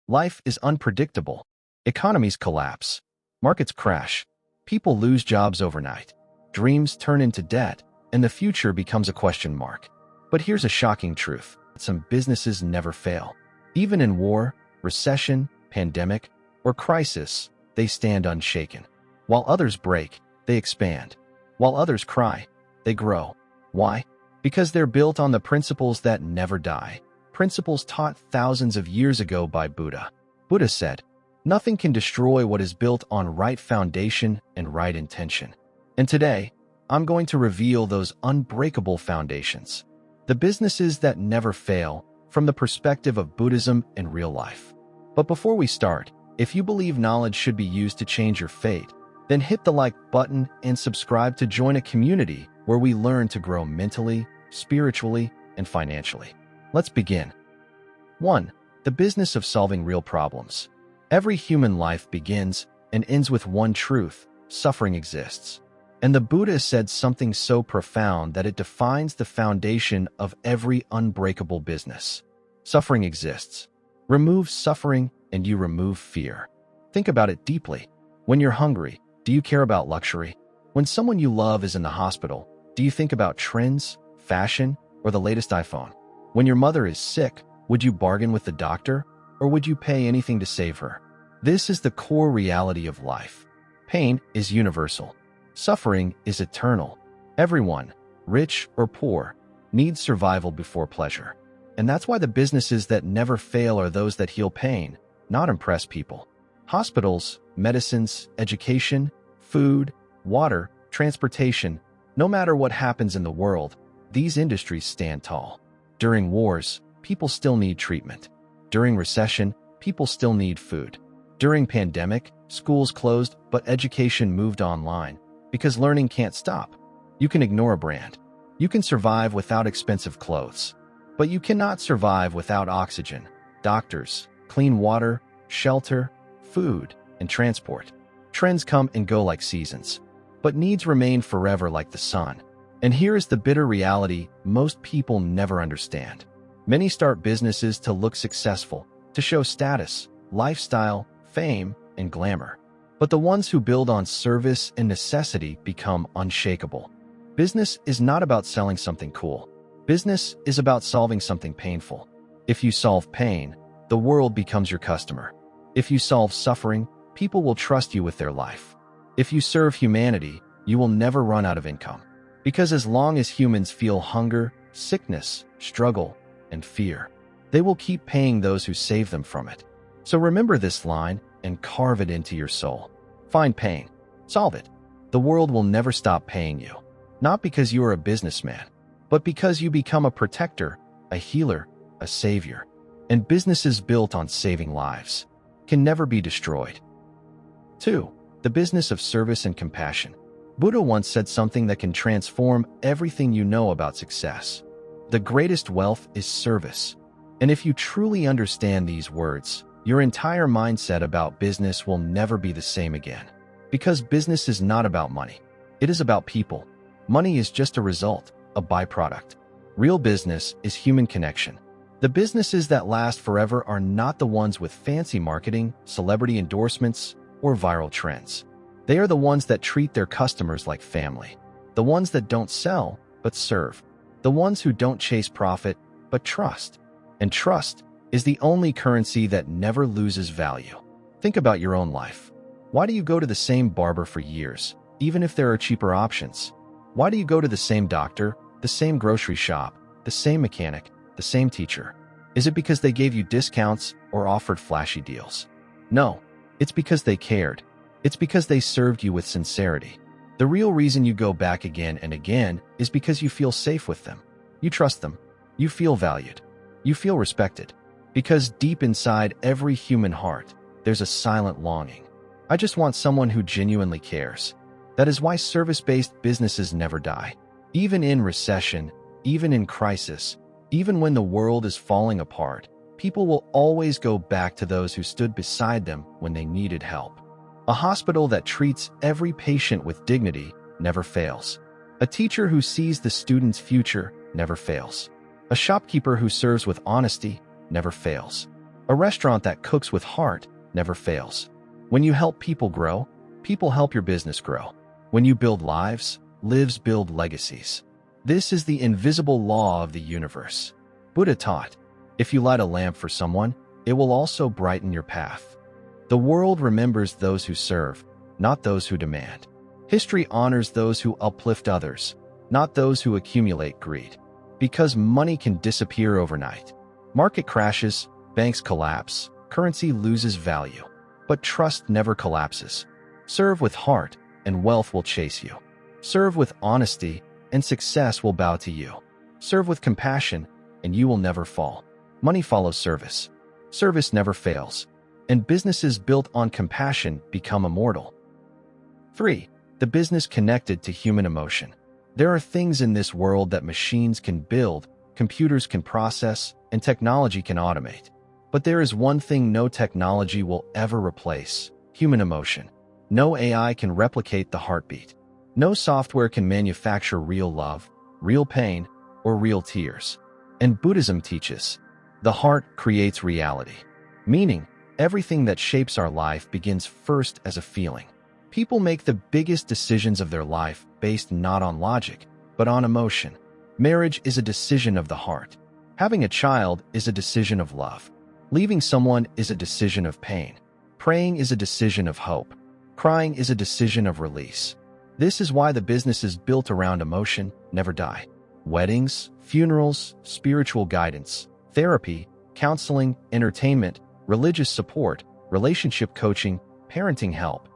Life is unpredictable. Economies collapse. Markets crash. People lose jobs overnight. Dreams turn into debt, and the future becomes a question mark. But here's a shocking truth. Some businesses never fail. Even in war, recession, pandemic, or crisis, they stand unshaken. While others break, they expand. While others cry, they grow. Why? Because they're built on the principles that never die. Principles taught thousands of years ago by Buddha. Buddha said, "Nothing can destroy what is built on right foundation and right intention." And today, I'm going to reveal those unbreakable foundations. The businesses that never fail from the perspective of Buddhism in real life. But before we start, if you believe knowledge should be used to change your fate, then hit the like button and subscribe to join a community where we learn to grow mentally, spiritually, and financially. Let's begin. 1. The business of solving real problems. Every human life begins and ends with one truth: suffering exists. And the Buddha said something so profound that it defines the foundation of every unbreakable business. Suffering exists. Remove suffering and you remove fear. Think about it deeply. When you're hungry, do you care about luxury? When someone you love is in the hospital, do you think about trends, fashion, or the latest iPhone? When your mother is sick, would you bargain with the doctor, or would you pay anything to save her? This is the core reality of life. Pain is universal. Suffering is eternal. Everyone, rich or poor, needs survival before pleasure. And that's why the businesses that never fail are those that heal pain, not impress people. Hospitals, medicines, education, food, water, transportation, no matter what happens in the world, these industries stand tall. During wars, people still need treatment. During recession, people still need food. During pandemic, schools closed, but education moved online because learning can't stop. You can ignore a brand. You can survive without expensive clothes. But you cannot survive without oxygen, doctors, clean water, shelter, food, and transport. Trends come and go like seasons, but needs remain forever like the sun. And here is the bitter reality most people never understand. Many start businesses to look successful, to show status, lifestyle, fame, and glamour. But the ones who build on service and necessity become unshakable. Business is not about selling something cool. Business is about solving something painful. If you solve pain, the world becomes your customer. If you solve suffering, people will trust you with their life. If you serve humanity, you will never run out of income. Because as long as humans feel hunger, sickness, struggle, and fear, they will keep paying those who save them from it. So remember this line and carve it into your soul. Find pain. Solve it. The world will never stop paying you. Not because you are a businessman, but because you become a protector, a healer, a savior. And businesses built on saving lives can never be destroyed. 2. The business of service and compassion. Buddha once said something that can transform everything you know about success. The greatest wealth is service. And if you truly understand these words, your entire mindset about business will never be the same again. Because business is not about money. It is about people. Money is just a result, a byproduct. Real business is human connection. The businesses that last forever are not the ones with fancy marketing, celebrity endorsements, or viral trends. They are the ones that treat their customers like family. The ones that don't sell, but serve. The ones who don't chase profit, but trust. And trust is the only currency that never loses value. Think about your own life. Why do you go to the same barber for years, even if there are cheaper options? Why do you go to the same doctor, the same grocery shop, the same mechanic, the same teacher? Is it because they gave you discounts or offered flashy deals? No, it's because they cared. It's because they served you with sincerity. The real reason you go back again and again is because you feel safe with them. You trust them. You feel valued. You feel respected. Because deep inside every human heart, there's a silent longing. I just want someone who genuinely cares. That is why service-based businesses never die. Even in recession, even in crisis, even when the world is falling apart, people will always go back to those who stood beside them when they needed help. A hospital that treats every patient with dignity never fails. A teacher who sees the student's future never fails. A shopkeeper who serves with honesty never fails. A restaurant that cooks with heart never fails. When you help people grow, people help your business grow. When you build lives, lives build legacies. This is the invisible law of the universe. Buddha taught, if you light a lamp for someone, it will also brighten your path. The world remembers those who serve, not those who demand. History honors those who uplift others, not those who accumulate greed. Because money can disappear overnight. Market crashes, banks collapse, currency loses value. But trust never collapses. Serve with heart, and wealth will chase you. Serve with honesty, and success will bow to you. Serve with compassion, and you will never fall. Money follows service. Service never fails. And businesses built on compassion become immortal. 3. The business connected to human emotion. There are things in this world that machines can build, computers can process, and technology can automate. But there is one thing no technology will ever replace: human emotion. No AI can replicate the heartbeat. No software can manufacture real love, real pain, or real tears. And Buddhism teaches, the heart creates reality. Meaning, everything that shapes our life begins first as a feeling. People make the biggest decisions of their life based not on logic, but on emotion. Marriage is a decision of the heart. Having a child is a decision of love. Leaving someone is a decision of pain. Praying is a decision of hope. Crying is a decision of release. This is why the businesses built around emotion never die. Weddings, funerals, spiritual guidance, therapy, counseling, entertainment, religious support, relationship coaching, parenting help.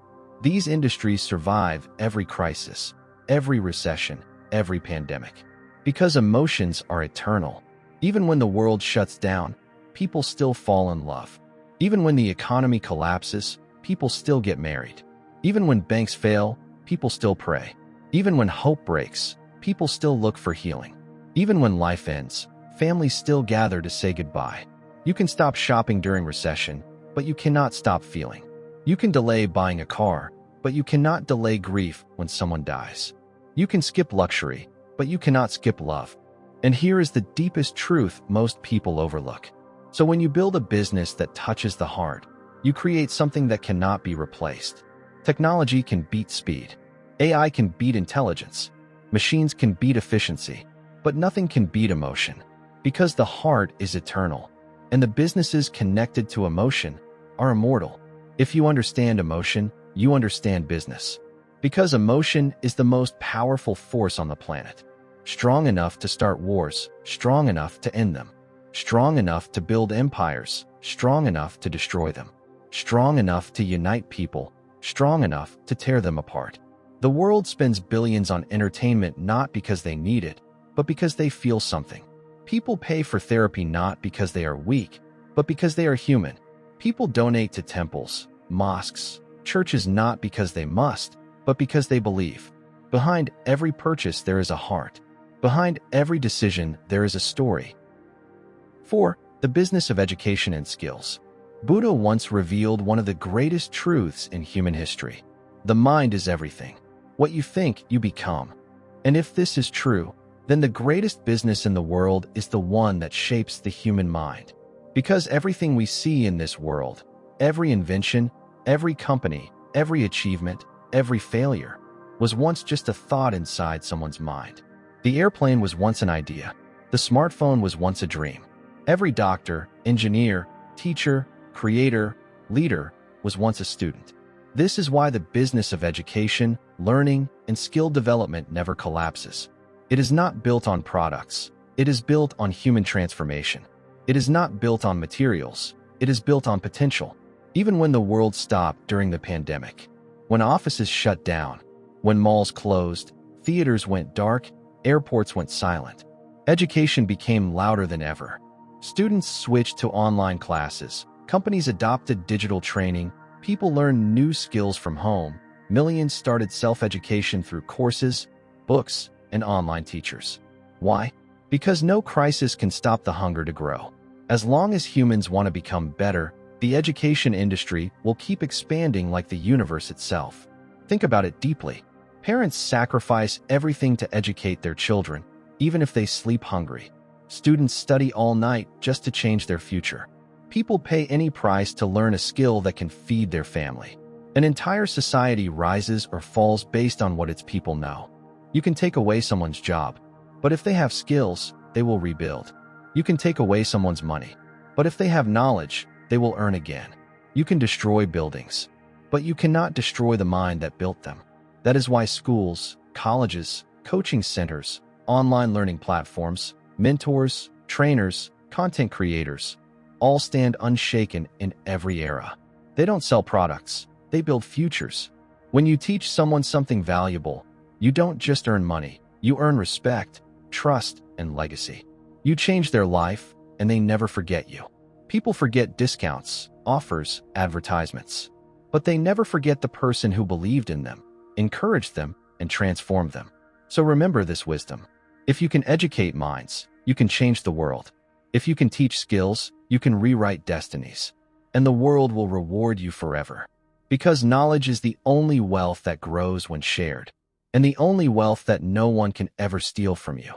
These industries survive every crisis, every recession, every pandemic. Because emotions are eternal. Even when the world shuts down, people still fall in love. Even when the economy collapses, people still get married. Even when banks fail, people still pray. Even when hope breaks, people still look for healing. Even when life ends, families still gather to say goodbye. You can stop shopping during recession, but you cannot stop feeling. You can delay buying a car, but you cannot delay grief when someone dies. You can skip luxury, but you cannot skip love. And here is the deepest truth most people overlook. So when you build a business that touches the heart, you create something that cannot be replaced. Technology can beat speed. AI can beat intelligence. Machines can beat efficiency. But nothing can beat emotion. Because the heart is eternal. And the businesses connected to emotion are immortal. If you understand emotion, you understand business. Because emotion is the most powerful force on the planet. Strong enough to start wars, strong enough to end them. Strong enough to build empires, strong enough to destroy them. Strong enough to unite people, strong enough to tear them apart. The world spends billions on entertainment not because they need it, but because they feel something. People pay for therapy not because they are weak, but because they are human. People donate to temples, mosques, churches not because they must, but because they believe. Behind every purchase there is a heart. Behind every decision there is a story. 4. The business of education and skills. Buddha once revealed one of the greatest truths in human history. The mind is everything. What you think, you become. And if this is true, then the greatest business in the world is the one that shapes the human mind. Because everything we see in this world, every invention, every company, every achievement, every failure, was once just a thought inside someone's mind. The airplane was once an idea. The smartphone was once a dream. Every doctor, engineer, teacher, creator, leader was once a student. This is why the business of education, learning, and skill development never collapses. It is not built on products. It is built on human transformation. It is not built on materials. It is built on potential. Even when the world stopped during the pandemic, when offices shut down, when malls closed, theaters went dark, airports went silent, education became louder than ever. Students switched to online classes. Companies adopted digital training. People learned new skills from home. Millions started self-education through courses, books, and online teachers. Why? Because no crisis can stop the hunger to grow. As long as humans want to become better, the education industry will keep expanding like the universe itself. Think about it deeply. Parents sacrifice everything to educate their children, even if they sleep hungry. Students study all night just to change their future. People pay any price to learn a skill that can feed their family. An entire society rises or falls based on what its people know. You can take away someone's job, but if they have skills, they will rebuild. You can take away someone's money, but if they have knowledge, they will earn again. You can destroy buildings, but you cannot destroy the mind that built them. That is why schools, colleges, coaching centers, online learning platforms, mentors, trainers, content creators, all stand unshaken in every era. They don't sell products, they build futures. When you teach someone something valuable, you don't just earn money, you earn respect, trust, and legacy. You change their life, and they never forget you. People forget discounts, offers, advertisements, but they never forget the person who believed in them, encouraged them, and transformed them. So remember this wisdom. If you can educate minds, you can change the world. If you can teach skills, you can rewrite destinies. And the world will reward you forever. Because knowledge is the only wealth that grows when shared, and the only wealth that no one can ever steal from you.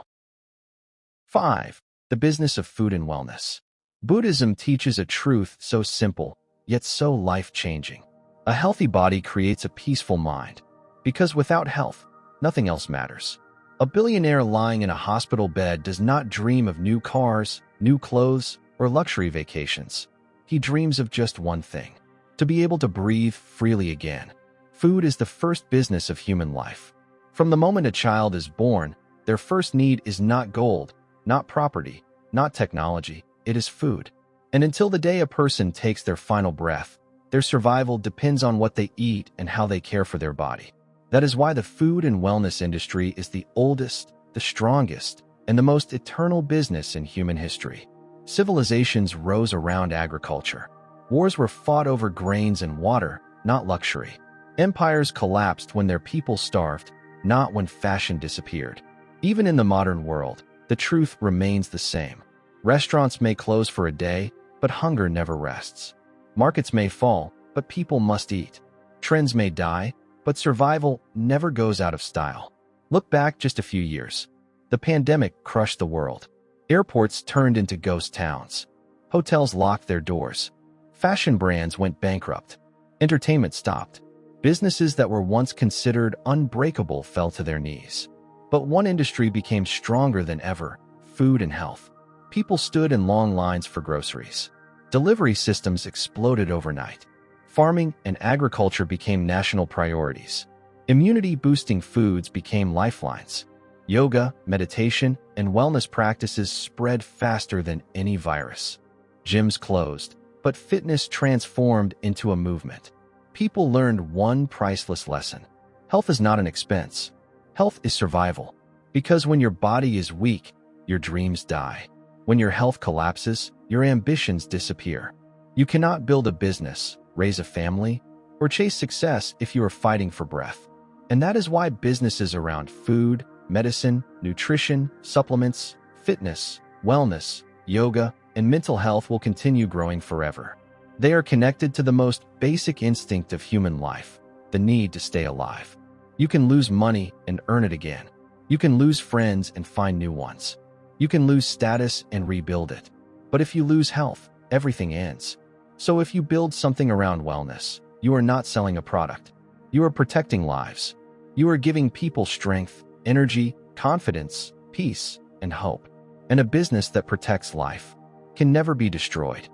5. The business of food and wellness. Buddhism teaches a truth so simple, yet so life-changing. A healthy body creates a peaceful mind, because without health, nothing else matters. A billionaire lying in a hospital bed does not dream of new cars, new clothes, or luxury vacations. He dreams of just one thing: to be able to breathe freely again. Food is the first business of human life. From the moment a child is born, their first need is not gold, not property, not technology, it is food. And until the day a person takes their final breath, their survival depends on what they eat and how they care for their body. That is why the food and wellness industry is the oldest, the strongest, and the most eternal business in human history. Civilizations rose around agriculture. Wars were fought over grains and water, not luxury. Empires collapsed when their people starved, not when fashion disappeared. Even in the modern world, the truth remains the same. Restaurants may close for a day, but hunger never rests. Markets may fall, but people must eat. Trends may die, but survival never goes out of style. Look back just a few years. The pandemic crushed the world. Airports turned into ghost towns. Hotels locked their doors. Fashion brands went bankrupt. Entertainment stopped. Businesses that were once considered unbreakable fell to their knees. But one industry became stronger than ever: food and health. People stood in long lines for groceries. Delivery systems exploded overnight. Farming and agriculture became national priorities. Immunity-boosting foods became lifelines. Yoga, meditation, and wellness practices spread faster than any virus. Gyms closed, but fitness transformed into a movement. People learned one priceless lesson: health is not an expense. Health is survival. Because when your body is weak, your dreams die. When your health collapses, your ambitions disappear. You cannot build a business, raise a family, or chase success if you are fighting for breath. And that is why businesses around food, medicine, nutrition, supplements, fitness, wellness, yoga, and mental health will continue growing forever. They are connected to the most basic instinct of human life: the need to stay alive. You can lose money and earn it again. You can lose friends and find new ones. You can lose status and rebuild it. But if you lose health, everything ends. So if you build something around wellness, you are not selling a product. You are protecting lives. You are giving people strength, energy, confidence, peace, and hope. And a business that protects life can never be destroyed.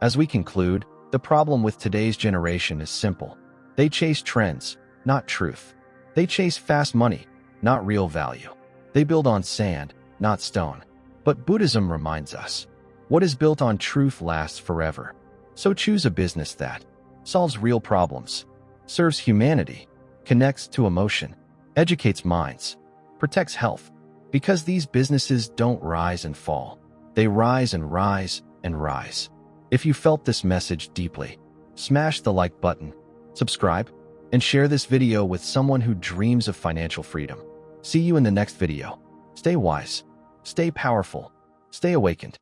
As we conclude, the problem with today's generation is simple. They chase trends, not truth. They chase fast money, not real value. They build on sand, not stone. But Buddhism reminds us, what is built on truth lasts forever. So choose a business that solves real problems, serves humanity, connects to emotion, educates minds, protects health. Because these businesses don't rise and fall. They rise and rise and rise. If you felt this message deeply, smash the like button, subscribe, and share this video with someone who dreams of financial freedom. See you in the next video. Stay wise, stay powerful, stay awakened.